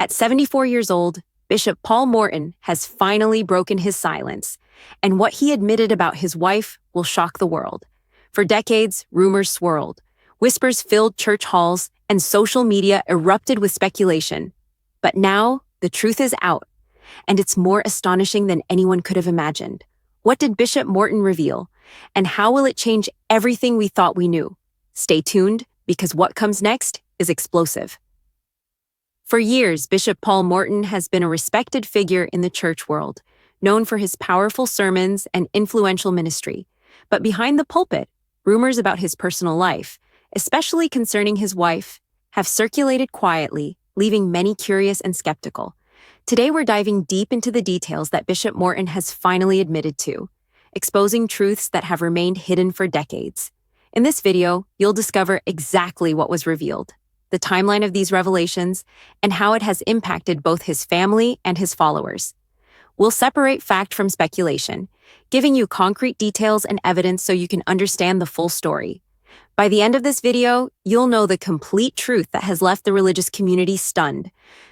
At 74 years old, Bishop Paul Morton has finally broken his silence, and what he admitted about his wife will shock the world. For decades, rumors swirled. Whispers filled church halls, and social media erupted with speculation. But now, the truth is out, and it's more astonishing than anyone could have imagined. What did Bishop Morton reveal, and how will it change everything we thought we knew? Stay tuned, because what comes next is explosive. For years, Bishop Paul Morton has been a respected figure in the church world, known for his powerful sermons and influential ministry. But behind the pulpit, rumors about his personal life, especially concerning his wife, have circulated quietly, leaving many curious and skeptical. Today we're diving deep into the details that Bishop Morton has finally admitted to, exposing truths that have remained hidden for decades. In this video, you'll discover exactly what was revealed, the timeline of these revelations, and how it has impacted both his family and his followers. We'll separate fact from speculation, giving you concrete details and evidence so you can understand the full story. By the end of this video, you'll know the complete truth that has left the religious community stunned.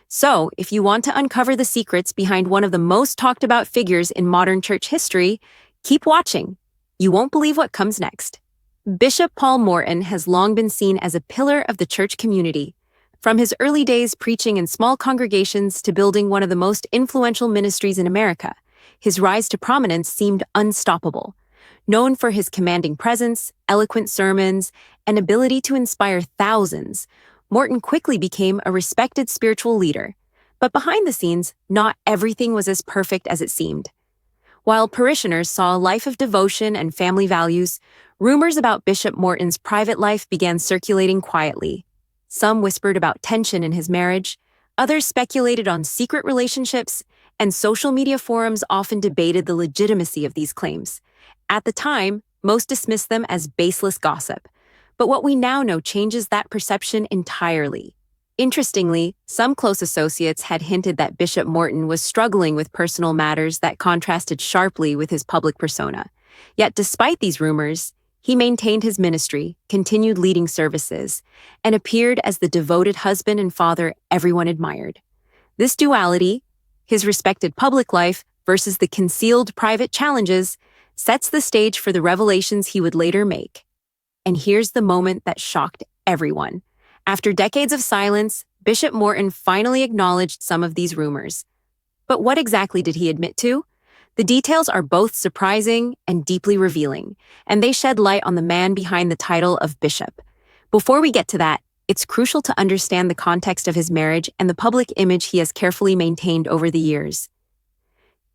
So, if you want to uncover the secrets behind one of the most talked about figures in modern church history, keep watching. You won't believe what comes next. Bishop Paul Morton has long been seen as a pillar of the church community. From his early days preaching in small congregations to building one of the most influential ministries in America, his rise to prominence seemed unstoppable. Known for his commanding presence, eloquent sermons, and ability to inspire thousands, Morton quickly became a respected spiritual leader. But behind the scenes, not everything was as perfect as it seemed. While parishioners saw a life of devotion and family values, rumors about Bishop Morton's private life began circulating quietly. Some whispered about tension in his marriage, others speculated on secret relationships, and social media forums often debated the legitimacy of these claims. At the time, most dismissed them as baseless gossip, but what we now know changes that perception entirely. Interestingly, some close associates had hinted that Bishop Morton was struggling with personal matters that contrasted sharply with his public persona. Yet despite these rumors, he maintained his ministry, continued leading services, and appeared as the devoted husband and father everyone admired. This duality, his respected public life versus the concealed private challenges, sets the stage for the revelations he would later make. And here's the moment that shocked everyone. After decades of silence, Bishop Morton finally acknowledged some of these rumors. But what exactly did he admit to? The details are both surprising and deeply revealing, and they shed light on the man behind the title of bishop. Before we get to that, it's crucial to understand the context of his marriage and the public image he has carefully maintained over the years.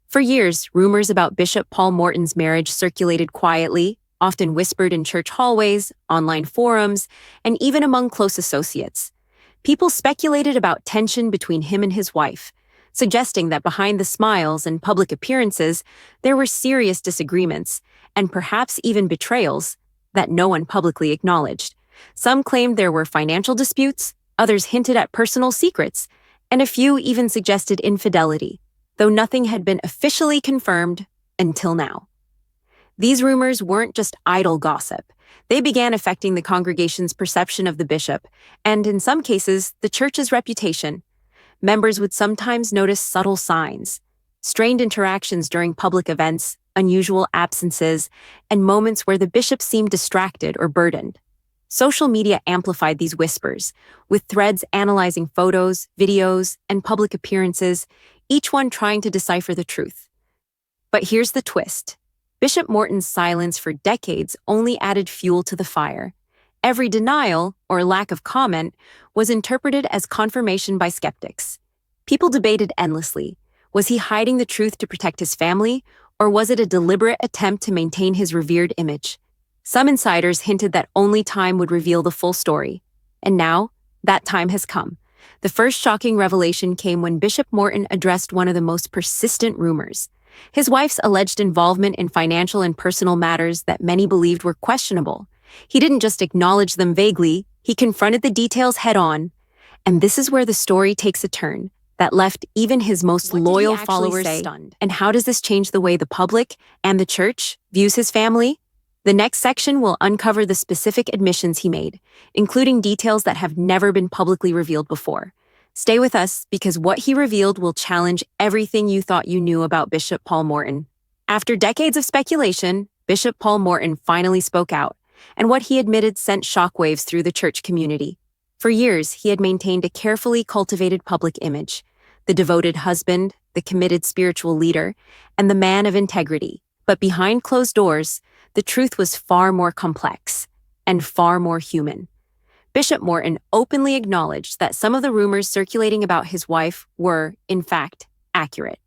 For years, rumors about Bishop Paul Morton's marriage circulated quietly, often whispered in church hallways, online forums, and even among close associates. People speculated about tension between him and his wife, suggesting that behind the smiles and public appearances, there were serious disagreements, and perhaps even betrayals, that no one publicly acknowledged. Some claimed there were financial disputes, others hinted at personal secrets, and a few even suggested infidelity, though nothing had been officially confirmed until now. These rumors weren't just idle gossip. They began affecting the congregation's perception of the bishop, and in some cases, the church's reputation. Members would sometimes notice subtle signs, strained interactions during public events, unusual absences, and moments where the bishop seemed distracted or burdened. Social media amplified these whispers, with threads analyzing photos, videos, and public appearances, each one trying to decipher the truth. But here's the twist. Bishop Morton's silence for decades only added fuel to the fire. Every denial, or lack of comment, was interpreted as confirmation by skeptics. People debated endlessly. Was he hiding the truth to protect his family, or was it a deliberate attempt to maintain his revered image? Some insiders hinted that only time would reveal the full story. And now, that time has come. The first shocking revelation came when Bishop Morton addressed one of the most persistent rumors: his wife's alleged involvement in financial and personal matters that many believed were questionable. He didn't just acknowledge them vaguely, he confronted the details head-on. And this is where the story takes a turn that left even his most loyal followers stunned. And how does this change the way the public and the church views his family? The next section will uncover the specific admissions he made, including details that have never been publicly revealed before. Stay with us because what he revealed will challenge everything you thought you knew about Bishop Paul Morton. After decades of speculation, Bishop Paul Morton finally spoke out, and what he admitted sent shockwaves through the church community. For years, he had maintained a carefully cultivated public image, the devoted husband, the committed spiritual leader, and the man of integrity. But behind closed doors, the truth was far more complex and far more human. Bishop Morton openly acknowledged that some of the rumors circulating about his wife were, in fact, accurate.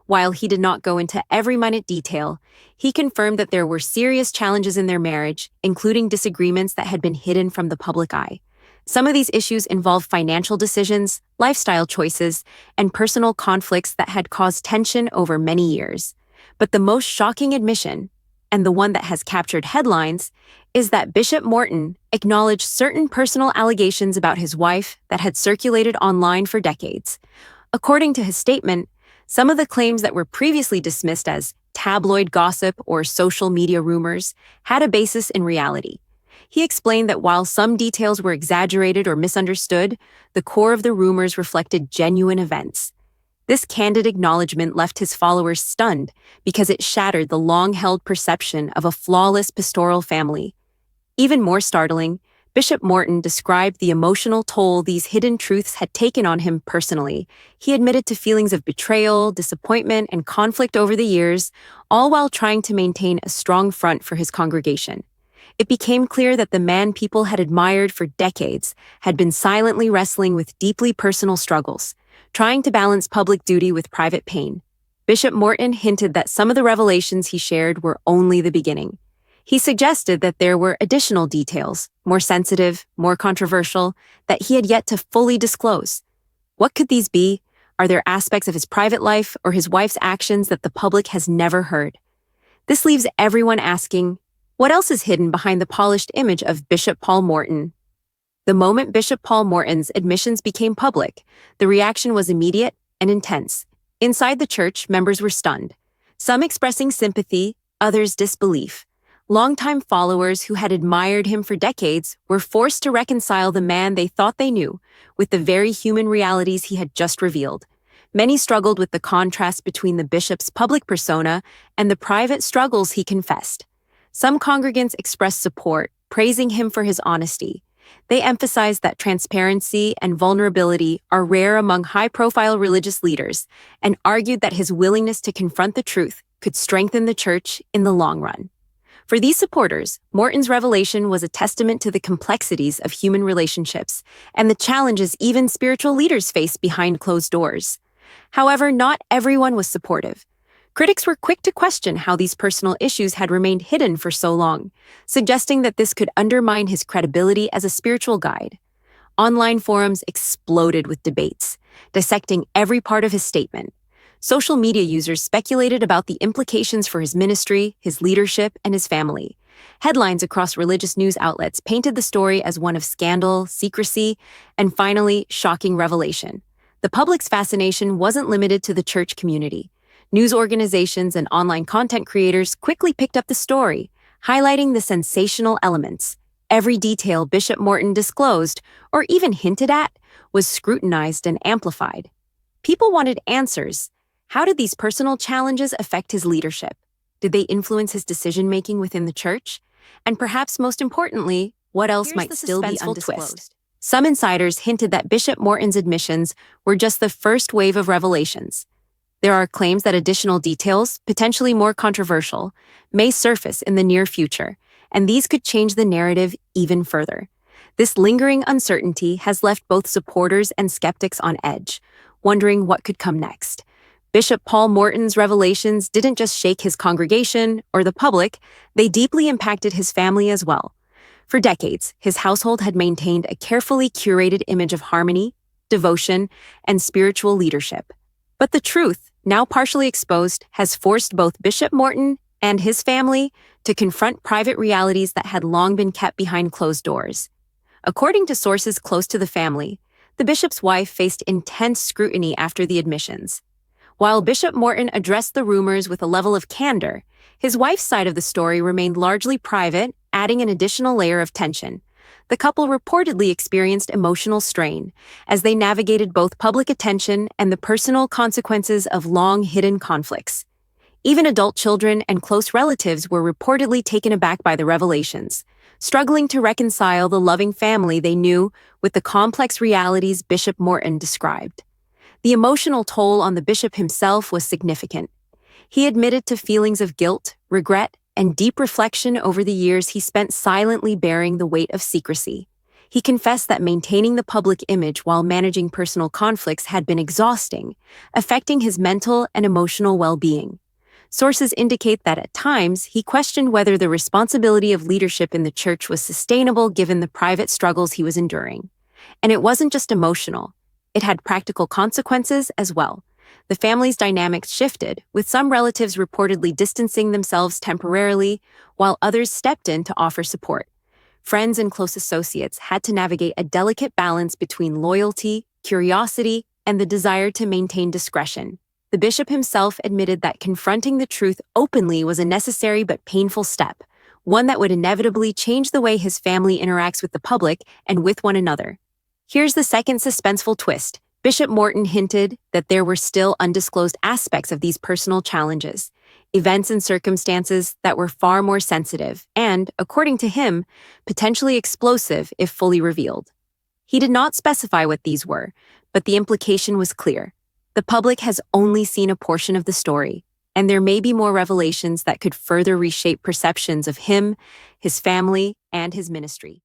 While he did not go into every minute detail, he confirmed that there were serious challenges in their marriage, including disagreements that had been hidden from the public eye. Some of these issues involved financial decisions, lifestyle choices, and personal conflicts that had caused tension over many years. But the most shocking admission, and the one that has captured headlines, is that Bishop Morton acknowledged certain personal allegations about his wife that had circulated online for decades. According to his statement, some of the claims that were previously dismissed as tabloid gossip or social media rumors had a basis in reality. He explained that while some details were exaggerated or misunderstood, the core of the rumors reflected genuine events. This candid acknowledgement left his followers stunned because it shattered the long-held perception of a flawless pastoral family. Even more startling, Bishop Morton described the emotional toll these hidden truths had taken on him personally. He admitted to feelings of betrayal, disappointment, and conflict over the years, all while trying to maintain a strong front for his congregation. It became clear that the man people had admired for decades had been silently wrestling with deeply personal struggles, trying to balance public duty with private pain. Bishop Morton hinted that some of the revelations he shared were only the beginning. He suggested that there were additional details, more sensitive, more controversial, that he had yet to fully disclose. What could these be? Are there aspects of his private life or his wife's actions that the public has never heard? This leaves everyone asking, what else is hidden behind the polished image of Bishop Paul Morton? The moment Bishop Paul Morton's admissions became public, the reaction was immediate and intense. Inside the church, members were stunned, some expressing sympathy, others disbelief. Longtime followers who had admired him for decades were forced to reconcile the man they thought they knew with the very human realities he had just revealed. Many struggled with the contrast between the bishop's public persona and the private struggles he confessed. Some congregants expressed support, praising him for his honesty. They emphasized that transparency and vulnerability are rare among high-profile religious leaders and argued that his willingness to confront the truth could strengthen the church in the long run. For these supporters, Morton's revelation was a testament to the complexities of human relationships and the challenges even spiritual leaders face behind closed doors. However, not everyone was supportive. Critics were quick to question how these personal issues had remained hidden for so long, suggesting that this could undermine his credibility as a spiritual guide. Online forums exploded with debates, dissecting every part of his statement. Social media users speculated about the implications for his ministry, his leadership, and his family. Headlines across religious news outlets painted the story as one of scandal, secrecy, and finally, shocking revelation. The public's fascination wasn't limited to the church community. News organizations and online content creators quickly picked up the story, highlighting the sensational elements. Every detail Bishop Morton disclosed, or even hinted at, was scrutinized and amplified. People wanted answers. How did these personal challenges affect his leadership? Did they influence his decision-making within the church? And perhaps most importantly, what else might still be undisclosed? Some insiders hinted that Bishop Morton's admissions were just the first wave of revelations. There are claims that additional details, potentially more controversial, may surface in the near future, and these could change the narrative even further. This lingering uncertainty has left both supporters and skeptics on edge, wondering what could come next. Bishop Paul Morton's revelations didn't just shake his congregation or the public, they deeply impacted his family as well. For decades, his household had maintained a carefully curated image of harmony, devotion, and spiritual leadership. But the truth, now partially exposed, has forced both Bishop Morton and his family to confront private realities that had long been kept behind closed doors. According to sources close to the family, the bishop's wife faced intense scrutiny after the admissions. While Bishop Morton addressed the rumors with a level of candor, his wife's side of the story remained largely private, adding an additional layer of tension. the couple reportedly experienced emotional strain as they navigated both public attention and the personal consequences of long-hidden conflicts. Even adult children and close relatives were reportedly taken aback by the revelations, struggling to reconcile the loving family they knew with the complex realities Bishop Morton described. The emotional toll on the bishop himself was significant. He admitted to feelings of guilt, regret, and deep reflection over the years he spent silently bearing the weight of secrecy. He confessed that maintaining the public image while managing personal conflicts had been exhausting, affecting his mental and emotional well-being. Sources indicate that at times he questioned whether the responsibility of leadership in the church was sustainable given the private struggles he was enduring. And it wasn't just emotional. It had practical consequences as well. The family's dynamics shifted, with some relatives reportedly distancing themselves temporarily, while others stepped in to offer support. Friends and close associates had to navigate a delicate balance between loyalty, curiosity, and the desire to maintain discretion. The bishop himself admitted that confronting the truth openly was a necessary but painful step, one that would inevitably change the way his family interacts with the public and with one another. Here's the second suspenseful twist. Bishop Morton hinted that there were still undisclosed aspects of these personal challenges, events and circumstances that were far more sensitive and, according to him, potentially explosive if fully revealed. He did not specify what these were, but the implication was clear. The public has only seen a portion of the story, and there may be more revelations that could further reshape perceptions of him, his family, and his ministry.